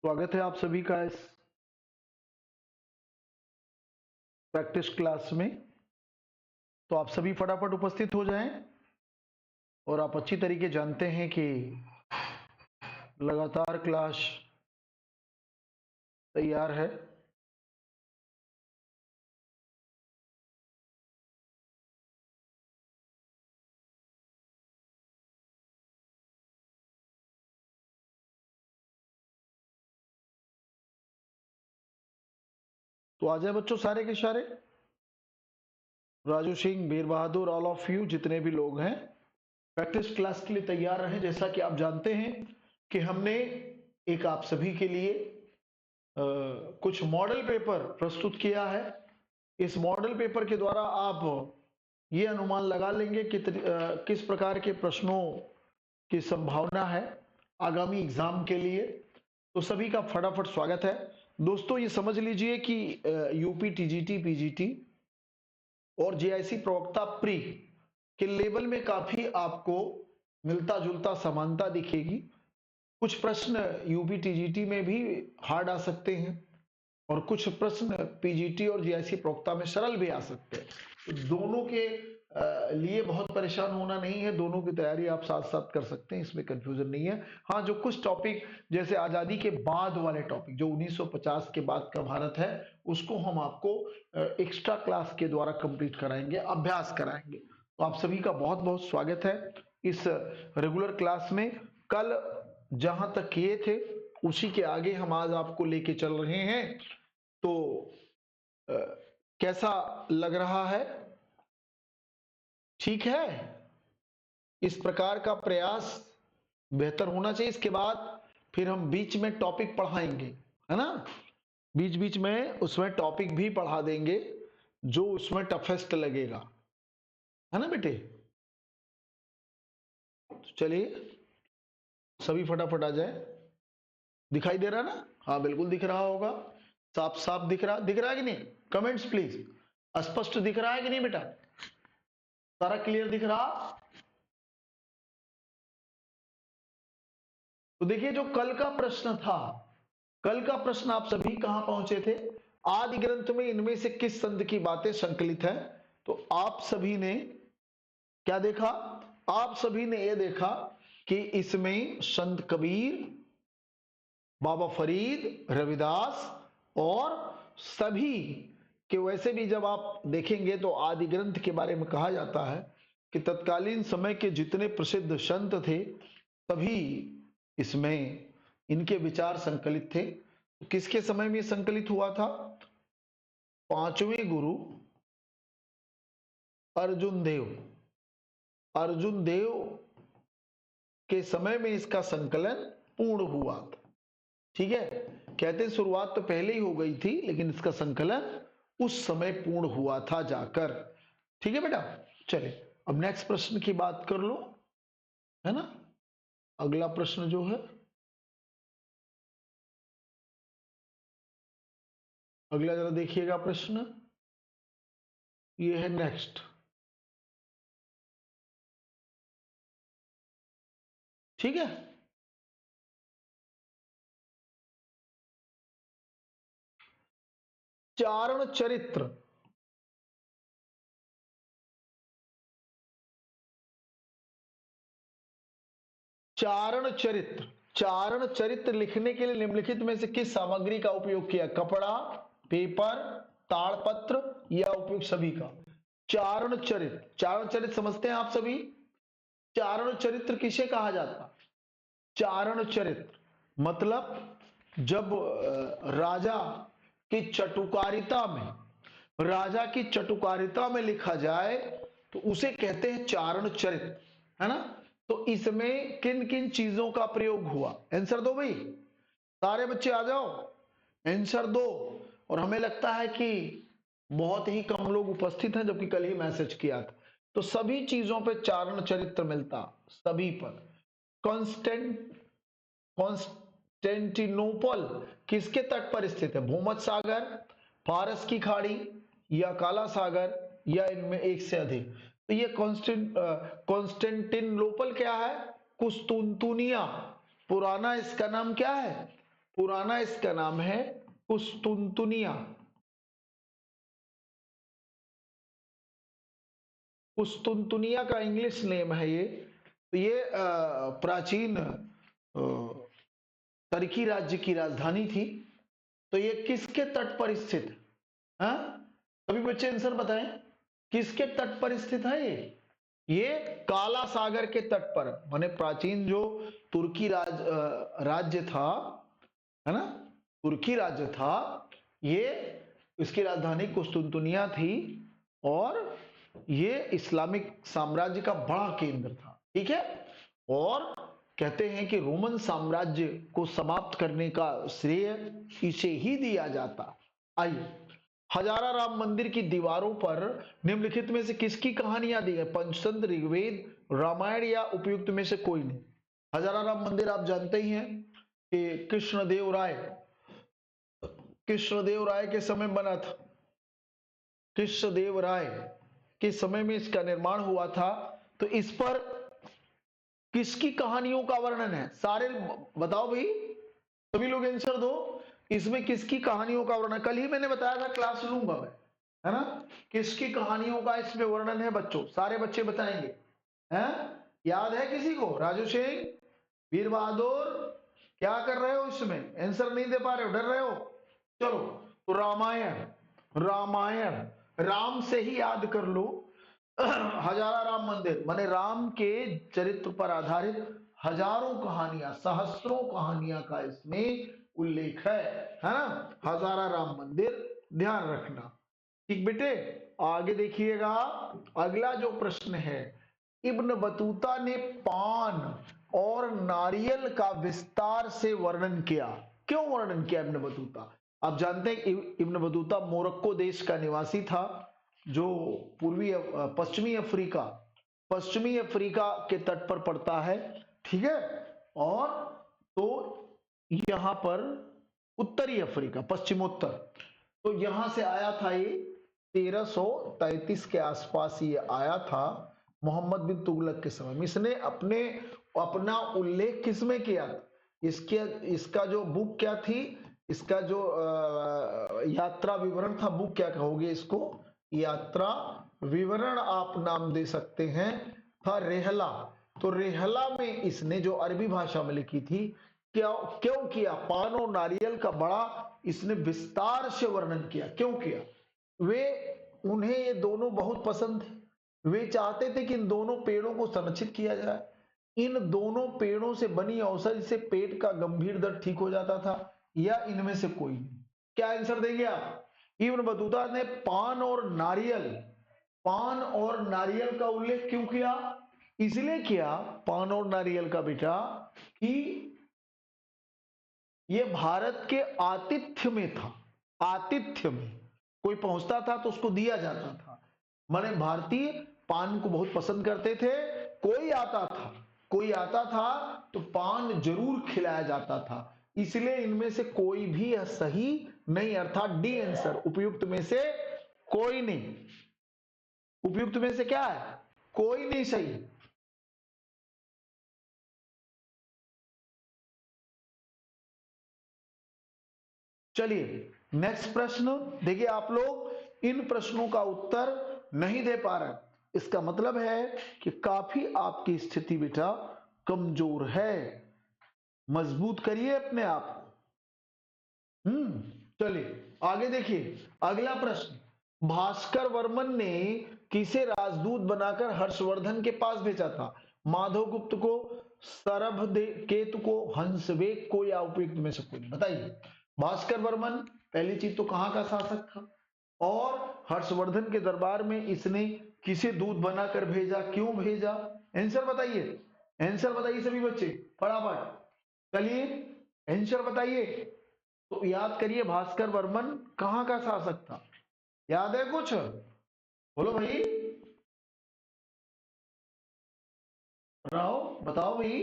स्वागत है आप सभी का इस प्रैक्टिस क्लास में। तो आप सभी फटाफट उपस्थित हो जाएं और आप अच्छी तरीके जानते हैं कि लगातार क्लास तैयार है। तो आ जाए बच्चों सारे के सारे, राजू सिंह, वीर बहादुर, ऑल ऑफ यू जितने भी लोग हैं प्रैक्टिस क्लास के लिए तैयार रहें। जैसा कि आप जानते हैं कि हमने एक आप सभी के लिए कुछ मॉडल पेपर प्रस्तुत किया है। इस मॉडल पेपर के द्वारा आप ये अनुमान लगा लेंगे कि किस प्रकार के प्रश्नों की संभावना है आगामी एग्जाम के लिए। तो सभी का फटाफट स्वागत है दोस्तों। ये समझ लीजिए कि यूपी टीजीटी पीजीटी और जेआईसी प्रवक्ता प्री के लेवल में काफी आपको मिलता जुलता समानता दिखेगी। कुछ प्रश्न यूपी टीजीटी में भी हार्ड आ सकते हैं और कुछ प्रश्न पीजीटी और जेआईसी प्रवक्ता में सरल भी आ सकते हैं। तो दोनों के लिए बहुत परेशान होना नहीं है, दोनों की तैयारी आप साथ साथ कर सकते हैं, इसमें कंफ्यूजन नहीं है। हाँ, जो कुछ टॉपिक जैसे आजादी के बाद वाले टॉपिक जो 1950 के बाद का भारत है उसको हम आपको एक्स्ट्रा क्लास के द्वारा कंप्लीट कराएंगे, अभ्यास कराएंगे। तो आप सभी का बहुत बहुत स्वागत है इस रेगुलर क्लास में। कल जहां तक किए थे उसी के आगे हम आज आपको लेके चल रहे हैं। तो कैसा लग रहा है? ठीक है, इस प्रकार का प्रयास बेहतर होना चाहिए। इसके बाद फिर हम बीच में टॉपिक पढ़ाएंगे, है ना, बीच बीच में उसमें टॉपिक भी पढ़ा देंगे जो उसमें टफेस्ट लगेगा, है ना बेटे। तो चलिए सभी फटाफट आ जाए। दिखाई दे रहा ना? हाँ बिल्कुल दिख रहा होगा, साफ साफ दिख रहा है कि नहीं? Comments please. स्पष्ट दिख रहा है कि नहीं बेटा? सारा क्लियर दिख रहा? तो देखिए जो कल का प्रश्न था, कल का प्रश्न आप सभी कहां पहुंचे थे? आदि ग्रंथ में इनमें से किस संत की बातें संकलित है? तो आप सभी ने क्या देखा? आप सभी ने यह देखा कि इसमें संत कबीर, बाबा फरीद, रविदास और सभी के, वैसे भी जब आप देखेंगे तो आदि ग्रंथ के बारे में कहा जाता है कि तत्कालीन समय के जितने प्रसिद्ध संत थे सभी इसमें इनके विचार संकलित थे। किसके समय में संकलित हुआ था? पांचवें गुरु अर्जुन देव, अर्जुन देव के समय में इसका संकलन पूर्ण हुआ था। ठीक है, कहते हैं शुरुआत तो पहले ही हो गई थी लेकिन इसका संकलन उस समय पूर्ण हुआ था जाकर। ठीक है बेटा, चले अब नेक्स्ट प्रश्न की बात कर लो, है ना। अगला प्रश्न जो है, अगला जरा देखिएगा प्रश्न, ये है नेक्स्ट। ठीक है, चारण चरित्र, चारण चरित्र, चारण चरित्र लिखने के लिए निम्नलिखित में से किस सामग्री का उपयोग किया? कपड़ा, पेपर, ताड़पत्र या उपयोग सभी का? चारण चरित्र, चारण चरित्र समझते हैं आप सभी? चारण चरित्र किसे कहा जाता? चारण चरित्र मतलब जब राजा की चटुकारिता में, राजा की चटुकारिता में लिखा जाए तो उसे कहते हैं चारण चरित्र, है ना। तो इसमें किन किन चीजों का प्रयोग हुआ? आंसर दो भाई, सारे बच्चे आ जाओ, आंसर दो। और हमें लगता है कि बहुत ही कम लोग उपस्थित हैं जबकि कल ही मैसेज किया था। तो सभी चीजों पे चारण चरित्र मिलता, सभी पर। कॉन्स्टेंट कॉन्स्टेंटिनोपल किसके तट पर स्थित है? भूमध्य सागर, फारस की खाड़ी या काला सागर या इनमें एक से अधिक? तो ये कॉन्स्टेंटिनोपल क्या है? कुस्तुनतुनिया, पुराना इसका नाम क्या है? पुराना इसका नाम है कुस्तुनतुनिया। कुस्तुनतुनिया का इंग्लिश नेम है ये। तो ये प्राचीन तुर्की राज्य की राजधानी थी। तो ये किसके तट पर स्थित है? हाँ? सभी बच्चे आंसर बताएं, किसके तट पर स्थित है ये काला सागर के तट पर। माने प्राचीन जो तुर्की राज्य था, है ना, तुर्की राज्य था, ये इसकी राजधानी कुस्तुनतुनिया थी और ये इस्लामिक साम्राज्य का बड़ा केंद्र था। ठीक है, और कहते हैं कि रोमन साम्राज्य को समाप्त करने का श्रेय इसे ही दिया जाता। आइए, हजारा राम मंदिर की दीवारों पर निम्नलिखित में से किसकी कहानियां दी गई? पंचतंत्र, ऋग्वेद, रामायण या उपयुक्त में से कोई नहीं। हजारा राम मंदिर आप जानते ही हैं कि कृष्णदेव राय के समय बना था। कृष्णदेव राय के समय में इसका निर्माण हुआ था। तो इस पर किसकी कहानियों का वर्णन है? सारे बताओ भाई, सभी लोग आंसर दो। इसमें किसकी कहानियों का वर्णन? कल ही मैंने बताया था, क्लास लूंगा मैं, है ना। किसकी कहानियों का इसमें वर्णन है बच्चों? सारे बच्चे बताएंगे, हैं? याद है किसी को? राजू सिंह, वीर बहादुर, क्या कर रहे हो? इसमें आंसर नहीं दे पा रहे हो, डर रहे हो? चलो, तो रामायण राम से ही याद कर लो। हजारा राम मंदिर माने राम के चरित्र पर आधारित हजारों कहानियां, सहस्त्रों कहानियां का इसमें उल्लेख है ना। हजारा राम मंदिर ध्यान रखना। ठीक बेटे, आगे देखिएगा। अगला जो प्रश्न है, इब्न बतूता ने पान और नारियल का विस्तार से वर्णन किया। क्यों वर्णन किया इब्न बतूता? आप जानते हैं कि इब्न बतूता मोरक्को देश का निवासी था, जो पश्चिमी अफ्रीका के तट पर पड़ता है। ठीक है, और तो यहां पर उत्तरी अफ्रीका, पश्चिमोत्तर, तो यहां से आया था ये 1333 के आसपास ये आया था, मोहम्मद बिन तुगलक के समय में। इसने अपना उल्लेख किसमें किया? इसका जो बुक क्या थी, इसका जो यात्रा विवरण था, बुक क्या कहोगे इसको? यात्रा विवरण आप नाम दे सकते हैं, था रेहला। तो रेहला में इसने जो अरबी भाषा में लिखी थी, क्यों किया? पान और नारियल का बड़ा इसने विस्तार से वर्णन किया। क्यों किया? उन्हें ये दोनों बहुत पसंद थे। वे चाहते थे कि इन दोनों पेड़ों को संरक्षित किया जाए। इन दोनों पेड़ों से बनी औषधि से पेट का गंभीर दर्द ठीक हो जाता था, या इनमें से कोई नहीं? क्या आंसर देंगे आप? इब्न बतूता ने पान और नारियल का उल्लेख क्यों किया? इसलिए किया पान और नारियल का बेटा कि ये भारत के आतिथ्य में था। आतिथ्य में कोई पहुंचता था तो उसको दिया जाता था। माने भारतीय पान को बहुत पसंद करते थे। कोई आता था तो पान जरूर खिलाया जाता था। इसलिए इनमें से कोई भी सही नहीं, अर्थात डी आंसर, उपयुक्त में से कोई नहीं। उपयुक्त में से क्या है? कोई नहीं सही। चलिए नेक्स्ट प्रश्न देखिए। आप लोग इन प्रश्नों का उत्तर नहीं दे पा रहे, इसका मतलब है कि काफी आपकी स्थिति बेटा कमजोर है। मजबूत करिए अपने आप को। चलिए आगे देखिए। अगला प्रश्न, भास्कर वर्मन ने किसे राजदूत बनाकर हर्षवर्धन के पास भेजा था? माधवगुप्त को, सरभकेतु को, हंसवेग को, या उपयुक्त में से कोई? बताइए। भास्कर वर्मन पहली चीज तो कहां का शासक था, और हर्षवर्धन के दरबार में इसने किसे दूत बनाकर भेजा, क्यों भेजा? आंसर बताइए, आंसर बताइए सभी बच्चे फटाफट। चलिए आंसर बताइए। तो याद करिए, भास्कर वर्मन कहां का शासक था? याद है कुछ? बोलो भाई, बताओ भाई।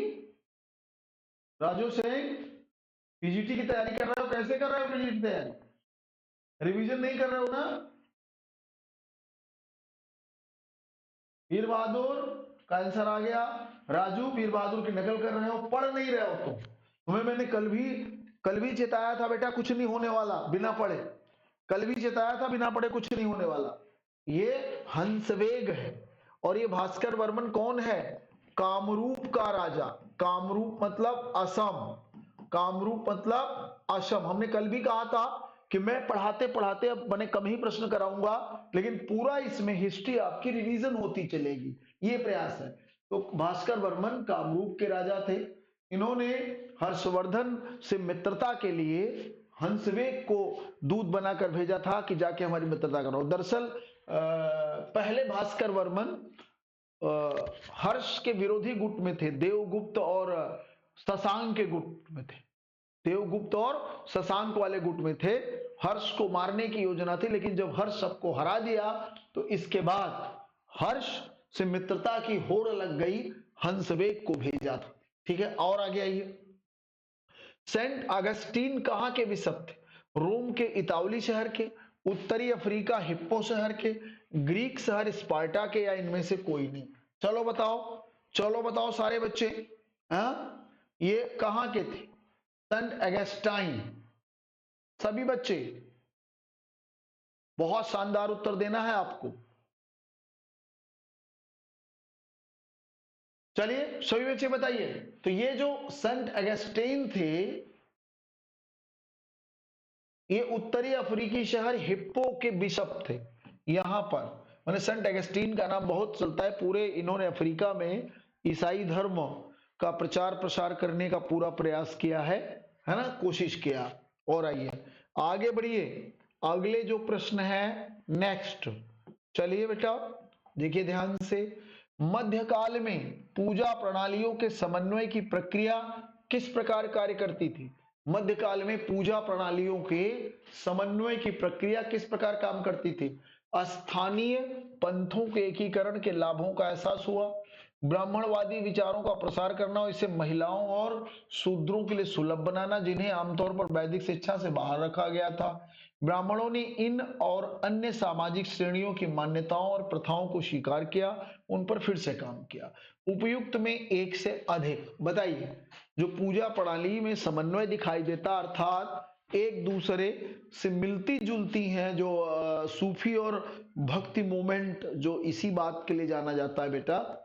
राजू सिंह, पीजीटी की तैयारी कर रहे हो? कैसे कर रहे हो पीजीटी की तैयारी? रिवीजन नहीं कर रहे हो ना? वीर बहादुर का आंसर आ गया। राजू वीर बहादुर की नकल कर रहे हो, पढ़ नहीं रहे हो तुम। तुम्हें मैंने कल भी चेताया था बेटा कुछ नहीं होने वाला बिना पढ़े, कल भी चेताया था बिना पढ़े कुछ नहीं होने वाला। ये हंसवेग है। और ये भास्कर वर्मन कौन है? कामरूप का राजा। कामरूप मतलब असम, कामरूप मतलब असम। हमने कल भी कहा था कि मैं पढ़ाते पढ़ाते अब मैंने कम ही प्रश्न कराऊंगा, लेकिन पूरा इसमें हिस्ट्री आपकी रिवीजन होती चलेगी, ये प्रयास है। तो भास्कर वर्मन कामरूप के राजा थे। इन्होंने हर्षवर्धन से मित्रता के लिए हंसवेग को दूत बनाकर भेजा था कि जाके हमारी मित्रता करो। दरअसल पहले भास्कर वर्मन हर्ष के विरोधी गुट में थे, देवगुप्त और शशांक के गुट में थे, देवगुप्त और शशांक वाले गुट में थे। हर्ष को मारने की योजना थी, लेकिन जब हर्ष सबको हरा दिया तो इसके बाद हर्ष से मित्रता की होड़ लग गई, हंसवेग को भेजा था। ठीक है, और आगे आइए। सेंट अगस्टीन कहां के बिशप थे? रोम के इतावली शहर के, उत्तरी अफ्रीका हिप्पो शहर के, ग्रीक शहर स्पार्टा के, या इनमें से कोई नहीं? चलो बताओ, चलो बताओ सारे बच्चे, ये कहां के थे? Saint Augustine. सभी बच्चे बहुत शानदार उत्तर देना है आपको। चलिए सभी बच्चे बताइए। तो ये जो सेंट अगस्टाइन थे, ये उत्तरी अफ्रीकी शहर हिप्पो के बिशप थे। यहां पर मैंने सेंट अगस्टीन का नाम बहुत चलता है, पूरे इन्होंने अफ्रीका में ईसाई धर्म का प्रचार प्रसार करने का पूरा प्रयास किया है ना, कोशिश किया। और आइए आगे बढ़िए, अगले जो प्रश्न है नेक्स्ट। चलिए बेटा देखिए ध्यान से, मध्यकाल में पूजा प्रणालियों के समन्वय की प्रक्रिया किस प्रकार कार्य करती थी? मध्यकाल में पूजा प्रणालियों के समन्वय की प्रक्रिया किस प्रकार काम करती थी? स्थानीय पंथों के एकीकरण के लाभों का एहसास हुआ, ब्राह्मणवादी विचारों का प्रसार करना और इसे महिलाओं और शूद्रों के लिए सुलभ बनाना जिन्हें आमतौर पर वैदिक शिक्षा से बाहर रखा गया था, ब्राह्मणों ने इन और अन्य सामाजिक श्रेणियों की मान्यताओं और प्रथाओं को स्वीकार किया, उन पर फिर से काम किया। उपयुक्त में एक से अधिक बताइए। जो पूजा प्रणाली में समन्वय दिखाई देता, अर्थात एक दूसरे से मिलती जुलती हैं, जो सूफी और भक्ति मूवमेंट, जो इसी बात के लिए जाना जाता है बेटा,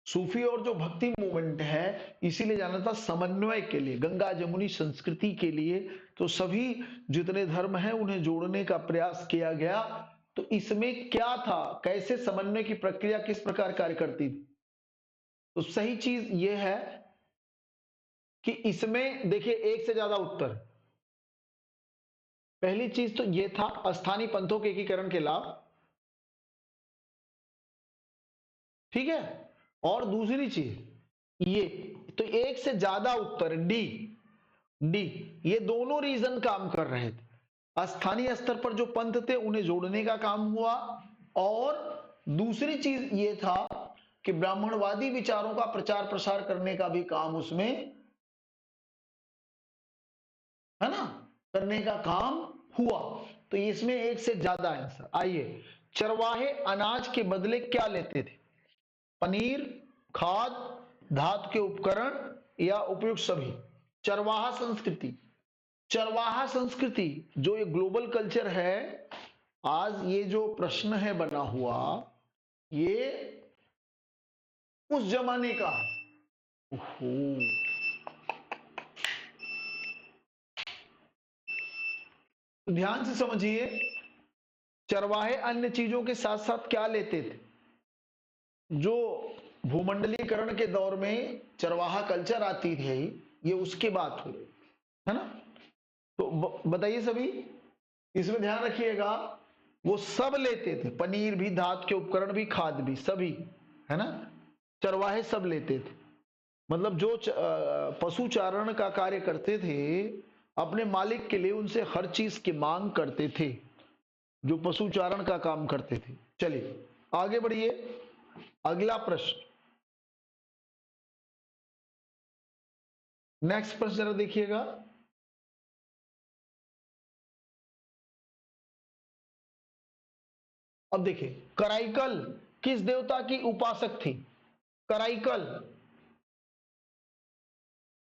सूफी और जो भक्ति मूवमेंट है इसीलिए जाना था समन्वय के लिए, गंगा जमुनी संस्कृति के लिए। तो सभी जितने धर्म हैं उन्हें जोड़ने का प्रयास किया गया। तो इसमें क्या था, कैसे समन्वय की प्रक्रिया किस प्रकार कार्य करती थी? तो सही चीज यह है कि इसमें देखिए एक से ज्यादा उत्तर। पहली चीज तो यह था स्थानीय पंथों के एकीकरण के लाभ, ठीक है। और दूसरी चीज ये, तो एक से ज्यादा उत्तर डी, डी, ये दोनों रीजन काम कर रहे थे। स्थानीय स्तर पर जो पंथ थे उन्हें जोड़ने का काम हुआ, और दूसरी चीज ये था कि ब्राह्मणवादी विचारों का प्रचार प्रसार करने का भी काम उसमें, है ना, करने का काम हुआ। तो इसमें एक से ज्यादा आंसर। आइए, चरवाहे अनाज के बदले क्या लेते थे? पनीर, खाद, धातु के उपकरण या उपयुक्त सभी? चरवाहा संस्कृति, चरवाहा संस्कृति जो ये ग्लोबल कल्चर है, आज ये जो प्रश्न है बना हुआ, ये उस जमाने का है। तो ध्यान से समझिए, चरवाहे अन्य चीजों के साथ साथ क्या लेते थे? जो भूमंडलीकरण के दौर में चरवाहा कल्चर आती थी, ये उसके बात हो रही है ना। तो बताइए सभी, इसमें ध्यान रखिएगा, वो सब लेते थे, पनीर भी, धातु के उपकरण भी, खाद भी, सभी, है ना, चरवाहे सब लेते थे। मतलब जो पशु चारण का कार्य करते थे, अपने मालिक के लिए उनसे हर चीज की मांग करते थे, जो पशु चारण का काम करते थे। चलिए आगे बढ़िए, अगला प्रश्न, नेक्स्ट प्रश्न जरा देखिएगा। अब देखिए, कराइकल किस देवता की उपासक थी? कराइकल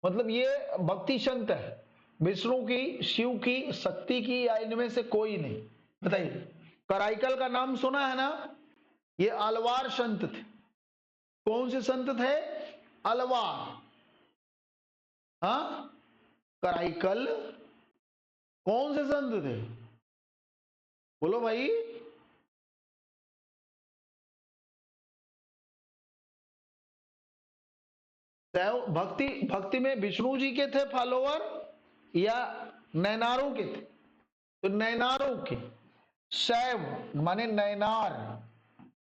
मतलब ये भक्ति संत है, विष्णु की, शिव की, शक्ति की, या इनमें से कोई नहीं? बताइए। कराइकल का नाम सुना है ना? ये अलवार संत थे। कौन से संत थे? अलवार। हाँ, कराइकल कौन से संत थे? बोलो भाई। भक्ति भक्ति में विष्णु जी के थे फॉलोवर या नैनारों के थे? तो नैनारों के। शैव माने नैनार,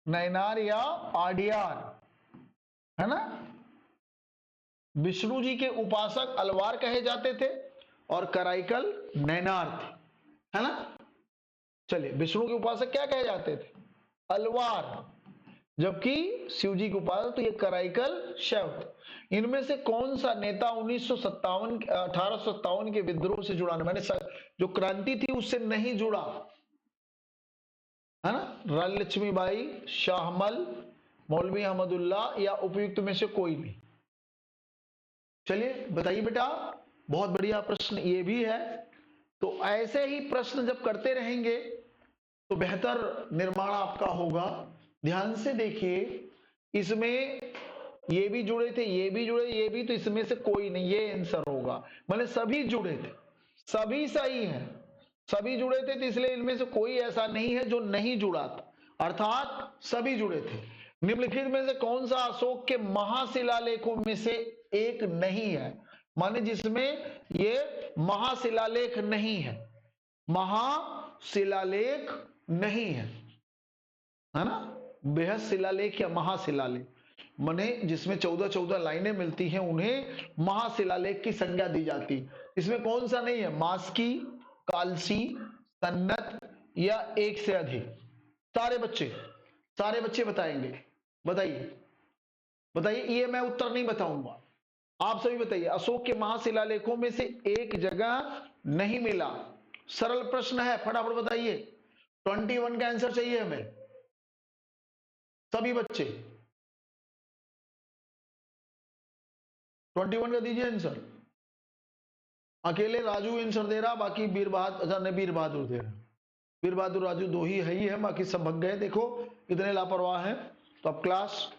नैनार या आडियार, है ना? विष्णु जी के उपासक अलवार कहे जाते थे और कराइकल नैनार थे, है ना? चलिए, विष्णु के उपासक क्या कहे जाते थे? अलवार। जबकि शिव जी के उपासक तो ये कराइकल शैव थे। इनमें से कौन सा नेता 1857 के विद्रोह से जुड़ा, मैंने जो क्रांति थी उससे नहीं जुड़ा, है ना? रानी लक्ष्मीबाई, शाहमल, मौलवी अहमदुल्ला, या उपयुक्त में से कोई नहीं? चलिए बताइए बेटा। बहुत बढ़िया प्रश्न ये भी है। तो ऐसे ही प्रश्न जब करते रहेंगे तो बेहतर निर्माण आपका होगा। ध्यान से देखिए, इसमें ये भी जुड़े थे, ये भी जुड़े, ये भी, तो इसमें से कोई नहीं, ये आंसर होगा। मतलब सभी जुड़े थे, सभी सही हैं, सभी जुड़े थे, तो इसलिए इनमें से कोई ऐसा नहीं है जो नहीं जुड़ा था, अर्थात सभी जुड़े थे। निम्नलिखित में से कौन सा अशोक के महाशिलालेखों में से एक नहीं है? माने जिसमें ये महाशिलालेख नहीं है, महाशिलालेख नहीं है ना? बेहद शिलालेख या महाशिलालेख, माने जिसमें 14-14 लाइनें मिलती हैं उन्हें महाशिलालेख की संज्ञा दी जाती। इसमें कौन सा नहीं है? मास्की, कालसी, सन्नत या एक से अधिक? सारे बच्चे बताएंगे। बताइए बताइए, ये मैं उत्तर नहीं बताऊंगा, आप सभी बताइए। अशोक के महाशिलालेखों में से एक जगह नहीं मिला। सरल प्रश्न है, फटाफट बताइए। 21 का आंसर चाहिए हमें, सभी बच्चे 21 का दीजिए आंसर। अकेले राजू आंसर दे रहा, बाकी वीर बहादुर, अच्छा नहीं, वीर बहादुर दे रहा। वीर बहादुर राजू दो ही है ही है, बाकी सब भग गए। देखो इतने लापरवाह हैं। तो अब क्लास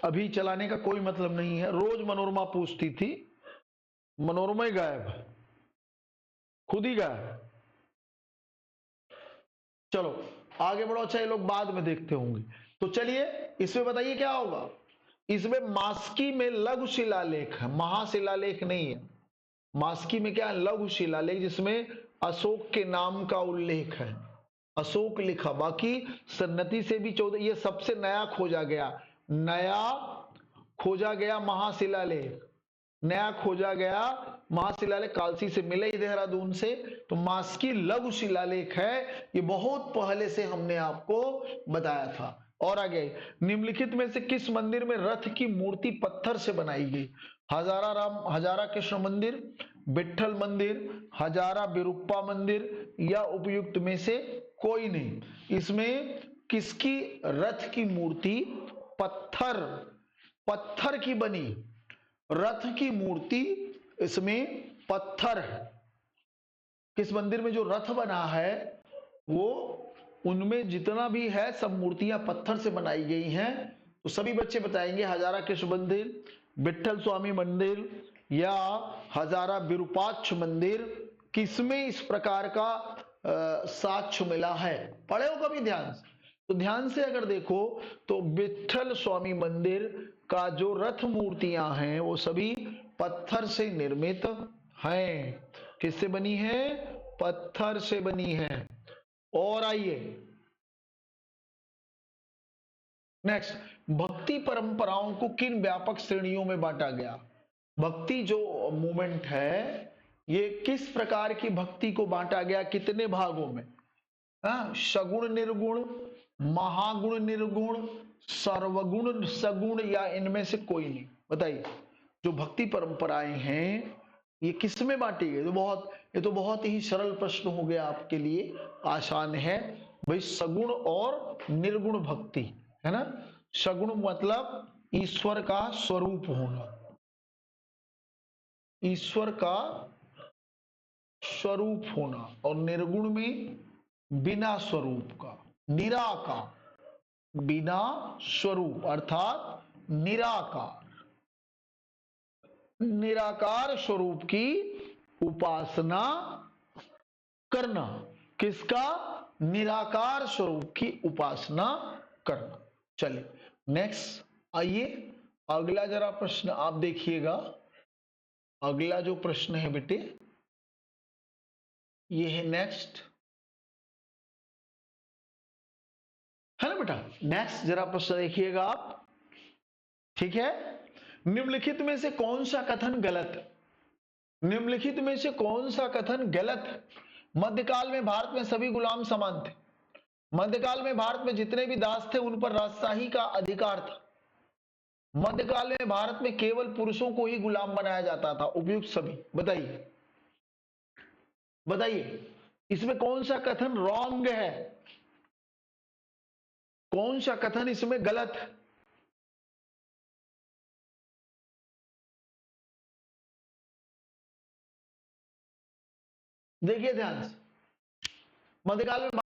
अभी चलाने का कोई मतलब नहीं है। रोज मनोरमा पूछती थी, मनोरमा ही गायब है, खुद ही गायब। चलो आगे बढ़ो। अच्छा, ये लोग बाद में देखते होंगे। तो चलिए इसमें बताइए क्या होगा। इसमें मास्की में लघु शिलालेख है, महाशिलालेख नहीं है। मास्की में क्या है? लघु शिलालेख, जिसमें अशोक के नाम का उल्लेख है, अशोक लिखा। बाकी सन्नति से भी 14, ये सबसे नया खोजा गया महाशिलालेख, नया खोजा गया महाशिलालेख कालसी से मिले ही, देहरादून से। तो मास्की लघु शिलालेख है, ये बहुत पहले से हमने आपको बताया था। और आगे, निम्नलिखित में से किस मंदिर में रथ की मूर्ति पत्थर से बनाई गई? हजारा कृष्ण मंदिर, विठल मंदिर, हजारा विरूपा मंदिर, या उपयुक्त में से कोई नहीं? इसमें किसकी रथ की मूर्ति पत्थर की बनी? रथ की मूर्ति इसमें पत्थर है। किस मंदिर में जो रथ बना है वो, उनमें जितना भी है सब मूर्तियां पत्थर से बनाई गई हैं। तो सभी बच्चे बताएंगे हजारा कृष्ण मंदिर, विठल स्वामी मंदिर, या हजारा विरूपाक्ष मंदिर, किसमें इस प्रकार का साक्ष्य मिला है? पढ़े हो कभी ध्यान से? तो ध्यान से अगर देखो तो विठल स्वामी मंदिर का जो रथ मूर्तियां हैं वो सभी पत्थर से निर्मित हैं। किससे बनी है? पत्थर से बनी है। और आइए नेक्स्ट, भक्ति परंपराओं को किन व्यापक श्रेणियों में बांटा गया? भक्ति जो मूवमेंट है ये किस प्रकार की भक्ति को बांटा गया, कितने भागों में? सगुण निर्गुण, महागुण निर्गुण, सर्वगुण सगुण, या इनमें से कोई नहीं? बताइए। जो भक्ति परंपराएं हैं ये किस में बांटी गई? ये तो बहुत ही सरल प्रश्न हो गया आपके लिए, आसान है भाई। सगुण और निर्गुण भक्ति, है ना? सगुण मतलब ईश्वर का स्वरूप होना, ईश्वर का स्वरूप होना, और निर्गुण में बिना स्वरूप का, निराकार, बिना स्वरूप अर्थात निराकार, निराकार स्वरूप की उपासना करना। किसका? निराकार स्वरूप की उपासना करना। चलिए नेक्स्ट आइए, अगला जरा प्रश्न आप देखिएगा। अगला जो प्रश्न है बेटे ये है नेक्स्ट, है ना बेटा। नेक्स्ट जरा प्रश्न देखिएगा आप, ठीक है। निम्नलिखित में से कौन सा कथन गलत है? निम्नलिखित में से कौन सा कथन गलत है? मध्यकाल में भारत में सभी गुलाम समान थे। मध्यकाल में भारत में जितने भी दास थे उन पर राजशाही का अधिकार था। मध्यकाल में भारत में केवल पुरुषों को ही गुलाम बनाया जाता था। उपयुक्त सभी बताइए, बताइए इसमें कौन सा कथन रॉन्ग है, कौन सा कथन इसमें गलत है? देखिए ध्यान से, मध्यकाल में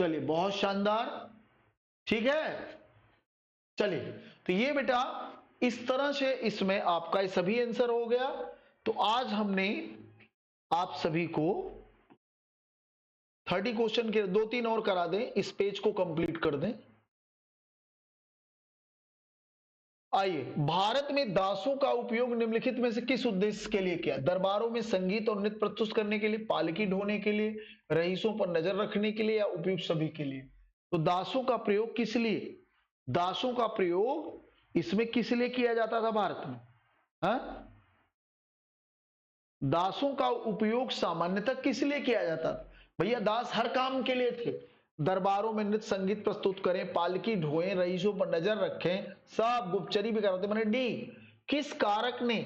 चलिए बहुत शानदार, ठीक है। चलिए तो ये बेटा इस तरह से इसमें आपका सभी आंसर हो गया। तो आज हमने आप सभी को 30 क्वेश्चन के 2-3 और करा दें, इस पेज को कंप्लीट कर दें। आइए, भारत में दासों का उपयोग निम्नलिखित में से किस उद्देश्य के लिए किया? दरबारों में संगीत और नृत्य प्रस्तुत करने के लिए, पालकी ढोने के लिए, रईसों पर नजर रखने के लिए, या उपयुक्त सभी के लिए? तो दासों का प्रयोग किस लिए? दासों का प्रयोग इसमें किस लिए किया जाता था भारत में? हा? दासों का उपयोग सामान्यतः किस लिए किया जाता था? भैया दास हर काम के लिए थे। दरबारों में नृत्य संगीत प्रस्तुत करें, पालकी ढोएं, रईसों पर नजर रखें, सब गुप्तचरी भी कराते। मैंने डी, किस कारक ने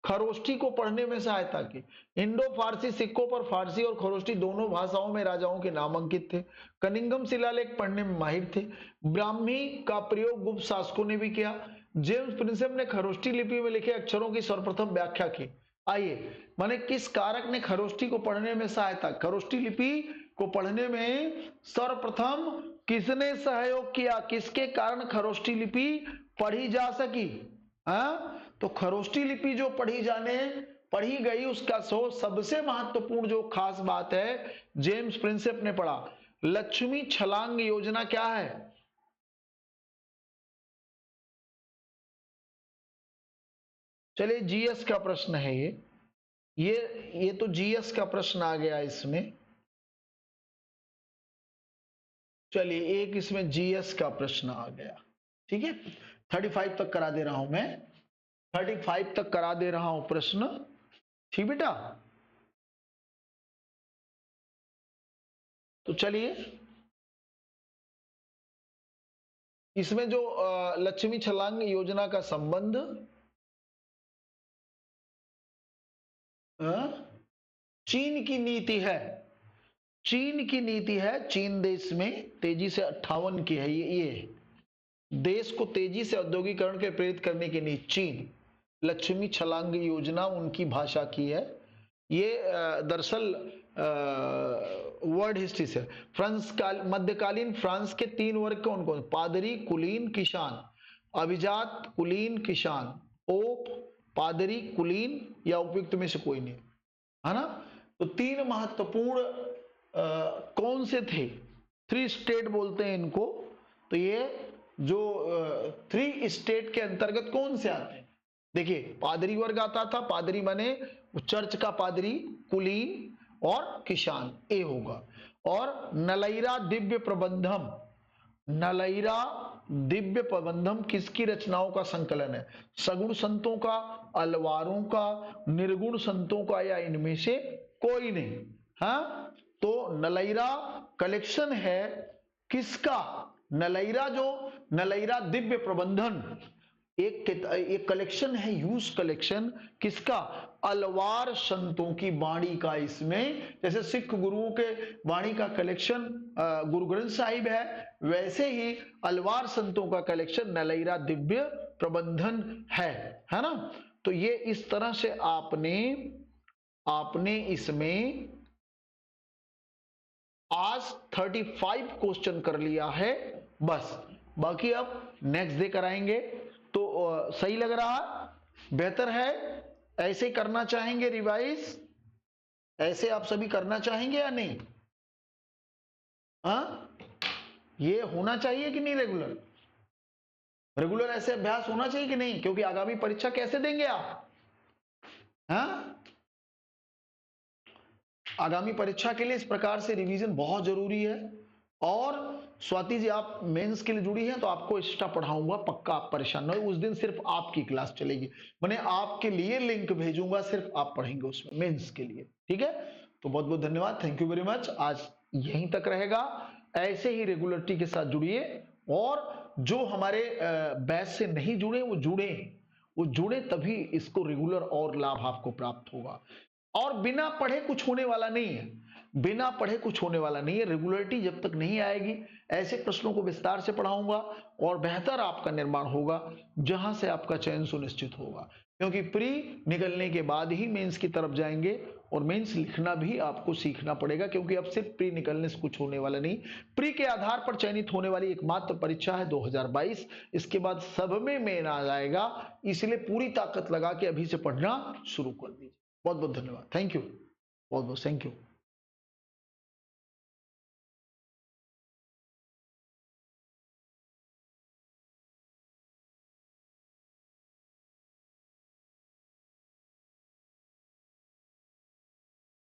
खरोष्ठी को पढ़ने में सहायता की? इंडो फारसी सिक्कों पर फारसी और खरोष्ठी दोनों भाषाओं में राजाओं के नाम अंकित थे। कनिंगम शिलालेख पढ़ने में माहिर थे। ब्राह्मी का प्रयोग गुप्त शासकों ने भी किया। जेम्स प्रिंसेप ने खरोष्ठी लिपि में लिखे अक्षरों की सर्वप्रथम व्याख्या की। आइए, माने किस कारक ने खरोष्ठी को पढ़ने में सहायता? खरोष्ठी लिपि को पढ़ने में सर्वप्रथम किसने सहयोग किया? किसके कारण खरोष्ठी लिपि पढ़ी जा सकी? तो खरोष्ठी लिपि जो पढ़ी गई, उसका सबसे महत्वपूर्ण जो खास बात है, जेम्स प्रिंसेप ने पढ़ा। लक्ष्मी छलांग योजना क्या है? चलिए जीएस का प्रश्न है ये तो जीएस का प्रश्न आ गया इसमें। चलिए एक इसमें जीएस का प्रश्न आ गया, ठीक है। 35 तक करा दे रहा हूं मैं, 35 तक करा दे रहा हूं प्रश्न, ठीक बेटा। तो चलिए इसमें जो लक्ष्मी छलांग योजना का संबंध चीन की नीति है। चीन की नीति है। चीन देश में तेजी से 58 की है ये देश को तेजी से औद्योगिकरण के प्रेरित करने की नीति चीन। लक्ष्मी छलांग योजना उनकी भाषा की है। ये दरअसल वर्ड हिस्ट्री से मध्यकालीन फ्रांस के 3 वर्ग कौन कौन? पादरी, कुलीन, किसान। अभिजात, कुलीन, किसान। पोप, पादरी, कुलीन, या उपयुक्त में से कोई नहीं, है ना। तो 3 महत्वपूर्ण कौन से थे? 3 स्टेट बोलते हैं इनको। तो ये जो 3 स्टेट के अंतर्गत कौन से आते हैं? देखिए, पादरी वर्ग आता था। पादरी माने चर्च का पादरी, कुलीन और किसान, ए होगा। और नलैरा दिव्य प्रबंधम, नलैरा दिव्य प्रबंधम किसकी रचनाओं का संकलन है? सगुण संतों का, अलवारों का, निर्गुण संतों का, या इनमें से कोई नहीं? हाँ, तो नलैरा कलेक्शन है किसका? नलैरा दिव्य प्रबंधन एक कलेक्शन है, यूज कलेक्शन किसका? अलवार संतों की वाणी का। इसमें जैसे सिख गुरुओं के वाणी का कलेक्शन गुरु ग्रंथ साहिब है, वैसे ही अलवार संतों का कलेक्शन नलैरा दिव्य प्रबंधन है ना। तो ये इस तरह से आपने इसमें आज 35 क्वेश्चन कर लिया है बस। बाकी अब नेक्स्ट डे कराएंगे। तो सही लग रहा? बेहतर है? ऐसे करना चाहेंगे रिवाइज? ऐसे आप सभी करना चाहेंगे या नहीं? ये होना चाहिए कि नहीं? रेगुलर ऐसे अभ्यास होना चाहिए कि नहीं? क्योंकि आगामी परीक्षा कैसे देंगे आप? आगामी परीक्षा के लिए इस प्रकार से रिवीजन बहुत जरूरी है। और स्वाति जी, आप मेंस के लिए जुड़ी हैं तो आपको एक्स्ट्रा पढ़ाऊंगा, पक्का, आप परेशान न हो। उस दिन सिर्फ आपकी क्लास चलेगी, मैंने आपके लिए लिंक भेजूंगा, सिर्फ आप पढ़ेंगे उसमें मेंस के लिए, ठीक है। तो बहुत बहुत धन्यवाद, थैंक यू वेरी मच। आज यहीं तक रहेगा। ऐसे ही रेगुलरिटी के साथ जुड़िए, और जो हमारे बैच से नहीं जुड़े वो जुड़े तभी इसको रेगुलर और लाभ आपको प्राप्त होगा। और बिना पढ़े कुछ होने वाला नहीं है, बिना पढ़े कुछ होने वाला नहीं है। रेगुलरिटी जब तक नहीं आएगी, ऐसे प्रश्नों को विस्तार से पढ़ाऊंगा और बेहतर आपका निर्माण होगा, जहां से आपका चयन सुनिश्चित होगा। क्योंकि प्री निकलने के बाद ही मेंस की तरफ जाएंगे और मेंस लिखना भी आपको सीखना पड़ेगा, क्योंकि अब सिर्फ प्री निकलने से कुछ होने वाला नहीं। प्री के आधार पर चयनित होने वाली एकमात्र परीक्षा है 2022, इसके बाद सब में मेन आ जाएगा, इसलिए पूरी ताकत लगा के अभी से पढ़ना शुरू कर दीजिए। बहुत बहुत धन्यवाद, थैंक यू, बहुत बहुत थैंक यू।